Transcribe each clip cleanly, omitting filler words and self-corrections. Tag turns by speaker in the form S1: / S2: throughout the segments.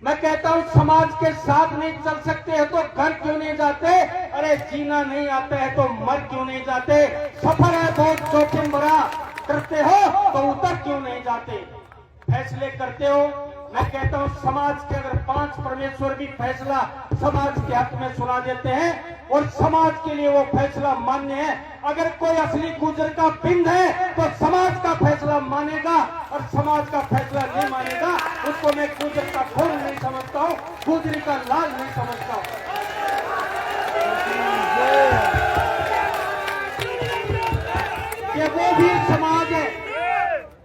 S1: मैं कहता हूं समाज के साथ नहीं चल सकते हैं तो घर क्यों नहीं जाते? अरे जीना नहीं आता है तो मर क्यों नहीं जाते? सफर है बहुत जोखिम भरा, करते हो तो उतर क्यों नहीं जाते? फैसले करते हो। मैं कहता हूं समाज के अगर 5 परमेश्वर भी फैसला समाज के हक में सुना देते हैं और समाज के लिए वो फैसला मान्य है, अगर कोई असली गुजर का पिंड है तो समाज का फैसला मानेगा और समाज का फैसला नहीं मानेगा उसको मैं गुजर का खून नहीं समझता हूं, गुजरी का लाल नहीं समझता हूं। ये वो वीर समाज है,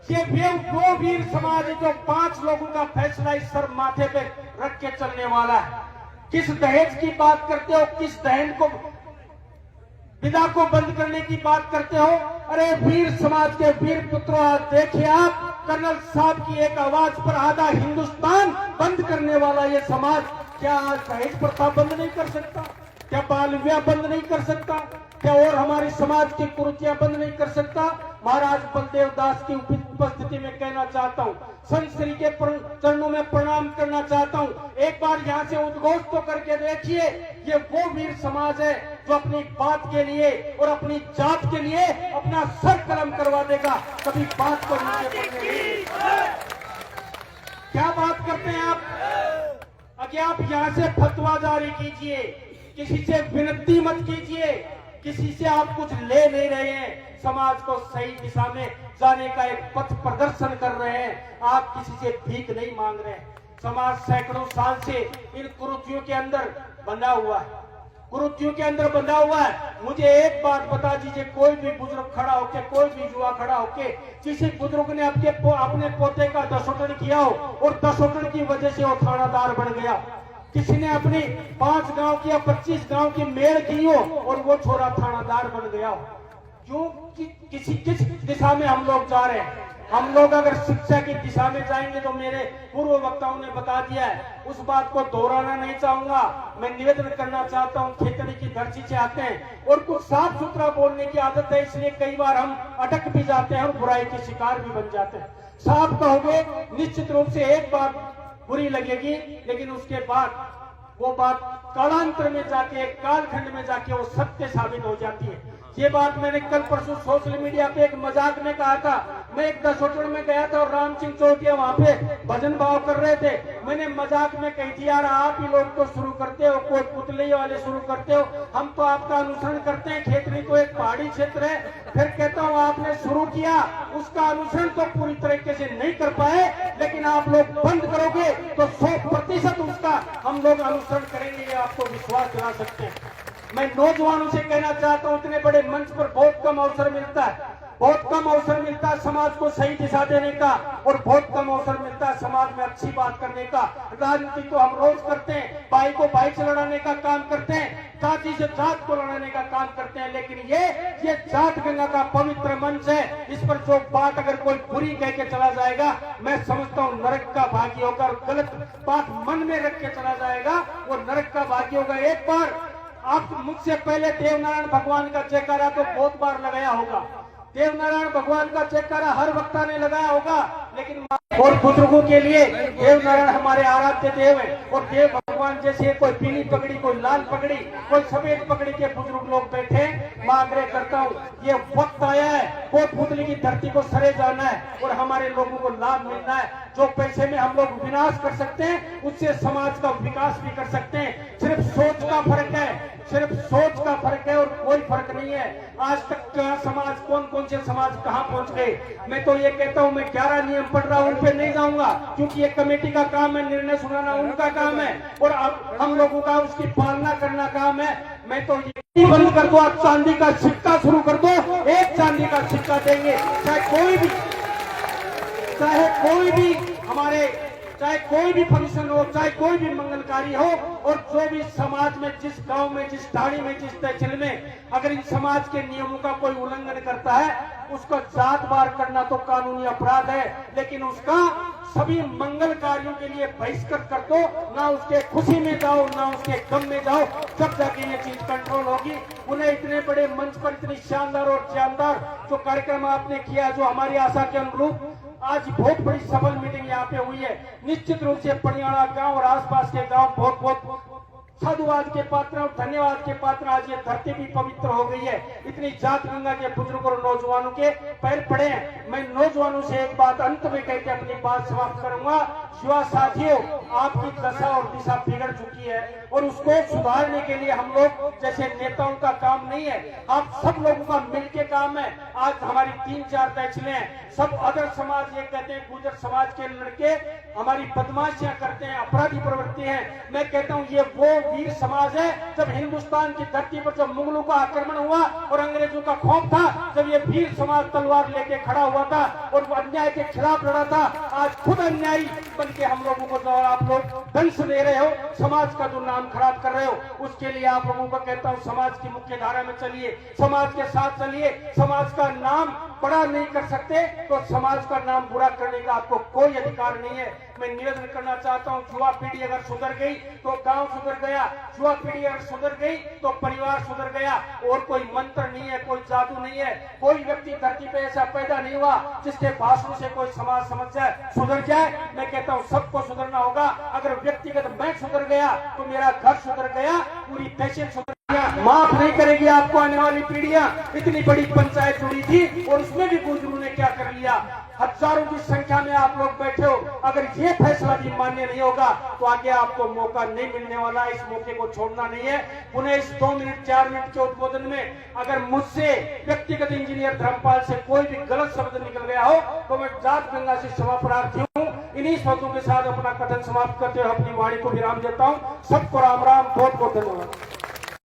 S1: ये वो वीर समाज है जो 5 लोगों का फैसला इस सर माथे पे रख के चलने वाला है। किस दहेज की बात करते हो, किस दहेज को विदा को बंद करने की बात करते हो? अरे वीर समाज के वीर पुत्रों, देखिए आप कर्नल साहब की एक आवाज पर आधा हिंदुस्तान बंद करने वाला ये समाज क्या आज दहेज प्रथा बंद नहीं कर सकता? क्या बाल विवाह बंद नहीं कर सकता? क्या और हमारे समाज की कुरीतियां बंद नहीं कर सकता? महाराज बलदेव दास की उपस्थिति में कहना चाहता हूं, संत श्री के चरणों में प्रणाम करना चाहता हूं, एक बार यहां से उद्घोष तो करके देखिए। ये वो वीर समाज है जो अपनी बात के लिए और अपनी जात के लिए अपना सर कलम करवा देगा, कभी बात को नीचे पड़ने नहीं। क्या बात करते हैं आप? अगर आप यहां से फतवा जारी कीजिए, किसी से विनती मत कीजिए, किसी से आप कुछ ले नहीं रहे हैं, समाज को सही दिशा में जाने का एक पथ प्रदर्शन कर रहे हैं, आप किसी से भीख नहीं मांग रहे हैं। समाज सैकड़ों साल से इन कुरीतियों के अंदर बंधा हुआ है, कुरीतियों के अंदर बंधा हुआ है। मुझे एक बात बता दीजिए, कोई भी बुजुर्ग खड़ा होके, कोई भी युवा खड़ा होके, किसी बुजुर्ग ने अपने पोते का दशोटन किया हो और दशोटन की वजह से वो थानादार बन गया, किसी ने अपनी 5 गांव की या 25 गांव की मेल की हो और वो छोरा थानादार बन गया हो, क्यों? किस दिशा में हम लोग जा रहे हैं? हम लोग अगर शिक्षा की दिशा में जाएंगे तो मेरे पूर्व वक्ताओं ने बता दिया है, उस बात को दोहराना नहीं चाहूंगा। मैं निवेदन करना चाहता हूं, खेतड़ी की धरती से आते हैं और कुछ साफ सुथरा बोलने की आदत है, इसलिए कई बार हम अटक भी जाते हैं और बुराई के शिकार भी बन जाते हैं। साफ कहोगे, निश्चित रूप से एक बात बुरी लगेगी, लेकिन उसके बाद वो बात कालांतर में जाके, कालखंड में जाके वो सत्य साबित हो जाती है। ये बात मैंने कल परसों सोशल मीडिया पे एक मजाक में कहा था। मैं एक दशोटन में गया था और राम सिंह चौटिया वहां पे भजन भाव कर रहे थे। मैंने मजाक में कही थी, यार आप ही लोग तो शुरू करते हो, कोई पुतले वाले शुरू करते हो, हम तो आपका अनुसरण करते हैं। खेतड़ी तो एक पहाड़ी क्षेत्र है। फिर कहता हूँ आपने शुरू किया, उसका अनुसरण तो पूरी तरीके से नहीं कर पाए, लेकिन आप लोग बंद करोगे तो 100% उसका हम लोग अनुसरण करेंगे, ये आपको विश्वास दिला सकते हैं। मैं नौजवानों से कहना चाहता हूं, इतने बड़े मंच पर बहुत कम अवसर मिलता है, बहुत कम अवसर मिलता है समाज को सही दिशा देने का, और बहुत कम अवसर मिलता है समाज में अच्छी बात करने का। राजनीति तो हम रोज करते हैं, भाई को भाई से लड़ाने का काम करते हैं, जाति से जात को लड़ाने का काम करते हैं, लेकिन ये जात गंगा का पवित्र मंच है। इस पर जो बात अगर कोई बुरी कह के चला जाएगा, मैं समझता हूँ नरक का भागी होगा, और गलत बात मन में रख के चला जाएगा वो नरक का भागी होगा। एक बार आप मुझसे पहले देवनारायण भगवान का जयकारा तो बहुत बार लगाया होगा, देवनारायण भगवान का जयकारा हर वक्ता ने लगाया होगा, लेकिन और बुजुर्गों के लिए देवनारायण हमारे आराध्य देव है। और देव भगवान जैसे कोई पीली पगड़ी, कोई लाल पगड़ी, कोई सफेद पगड़ी के बुजुर्ग लोग बैठे। मैं आग्रह करता हूँ, ये वक्त आया है, कोटपुतली की धरती को सरे जाना है और हमारे लोगों को लाभ मिलना है। जो पैसे में हम लोग विनाश कर सकते हैं, उससे समाज का विकास भी कर सकते हैं। सिर्फ सोच का फर्क है, सिर्फ सोच का फर्क है और कोई फर्क नहीं है। आज तक का समाज, कौन से समाज कहां पहुंच गए। मैं तो ये कहता हूं, मैं 11 नियम पढ़ रहा हूं, उन पे नहीं जाऊंगा, क्योंकि ये कमेटी का काम है, निर्णय सुनाना उनका काम है और अब हम लोगों का उसकी पालना करना काम है। मैं तो ये बंद कर दो, आप चांदी का सिक्का शुरू कर दो, एक चांदी का सिक्का देंगे, चाहे कोई भी हमारे, चाहे कोई भी फंक्शन हो, चाहे कोई भी मंगलकारी हो, और जो भी समाज में, जिस गांव में, जिस ढाणी में, जिस तहसील में अगर इन समाज के नियमों का कोई उल्लंघन करता है, उसको जात बार करना तो कानूनी अपराध है, लेकिन उसका सभी मंगल कार्यों के लिए बहिष्कृत कर दो, ना उसके खुशी में जाओ, ना उसके गम में जाओ, तब जाके ये चीज कंट्रोल होगी। उन्हें इतने बड़े मंच पर इतनी शानदार और जानदार जो कार्यक्रम आपने किया, जो हमारी आशा के अनुरूप आज बहुत बड़ी सफल मीटिंग यहाँ पे हुई है। निश्चित रूप से पड़ियाणा गांव और आसपास के गांव बहुत बहुत साधुवाद के पात्र और धन्यवाद के पात्र। आज ये धरती भी पवित्र हो गई है। इतनी जात गंगा के बुजुर्ग और नौजवानों के पैर पड़े हैं। मैं नौजवानों से एक बात अंत में कहकर अपनी बात समाप्त करूंगा। युवा साथियों, आपकी दशा और दिशा बिगड़ चुकी है और उसको सुधारने के लिए हम लोग जैसे नेताओं का काम नहीं है, आप सब लोगों का मिलके काम है। आज हमारी 3-4 तहसीलें हैं, सब अदर समाज ये कहते हैं गुर्जर समाज के लड़के हमारी बदमाशियां करते हैं, अपराधी प्रवृत्ति है। मैं कहता हूं ये वो वीर समाज है जब हिंदुस्तान की धरती पर जब मुगलों का आक्रमण हुआ और अंग्रेजों का खौफ था, जब ये वीर समाज तलवार लेके खड़ा हुआ था और अन्याय के खिलाफ लड़ा था। आज खुद अन्यायी बन के हम लोगों को जो आप लोग दंश दे रहे हो, समाज का जो नाम खराब कर रहे हो, उसके लिए आप लोगों को कहता हूं समाज की मुख्य धारा में चलिए, समाज के साथ चलिए। समाज का नाम बड़ा नहीं कर सकते तो समाज का नाम बुरा करने का आपको कोई अधिकार नहीं है। मैं निवेदन करना चाहता हूं, युवा पीढ़ी अगर सुधर गई तो गांव सुधर गया, युवा पीढ़ी अगर सुधर गई तो परिवार सुधर गया। और कोई मंत्र नहीं है, कोई जादू नहीं है, कोई व्यक्ति धरती पे ऐसा पैदा नहीं हुआ जिसके भाषण से कोई समाज समस्या सुधर जाए। मैं कहता हूं सबको सुधरना होगा। अगर व्यक्तिगत मैं सुधर गया तो मेरा घर सुधर गया, पूरी तहसील सुधर गया। माफ नहीं करेगी आपको आने वाली पीढ़ियां। इतनी बड़ी पंचायत जुड़ी थी और उसमें भी बुजुर्गों ने क्या कर लिया। हजारों की संख्या में आप लोग बैठे हो, अगर ये फैसला भी मान्य नहीं होगा तो आगे आपको मौका नहीं मिलने वाला। इस मौके को छोड़ना नहीं है। पुनः इस 2 मिनट 4 मिनट के उद्बोधन में अगर मुझसे व्यक्तिगत इंजीनियर धर्मपाल से कोई भी गलत शब्द निकल गया हो तो मैं जात गंगा से क्षमा प्रार्थी हूँ। इन्हीं शब्दों के साथ अपना कथन समाप्त करते हुए अपनी वाणी को विराम देता हूँ। सबको राम राम, बहुत बहुत धन्यवाद।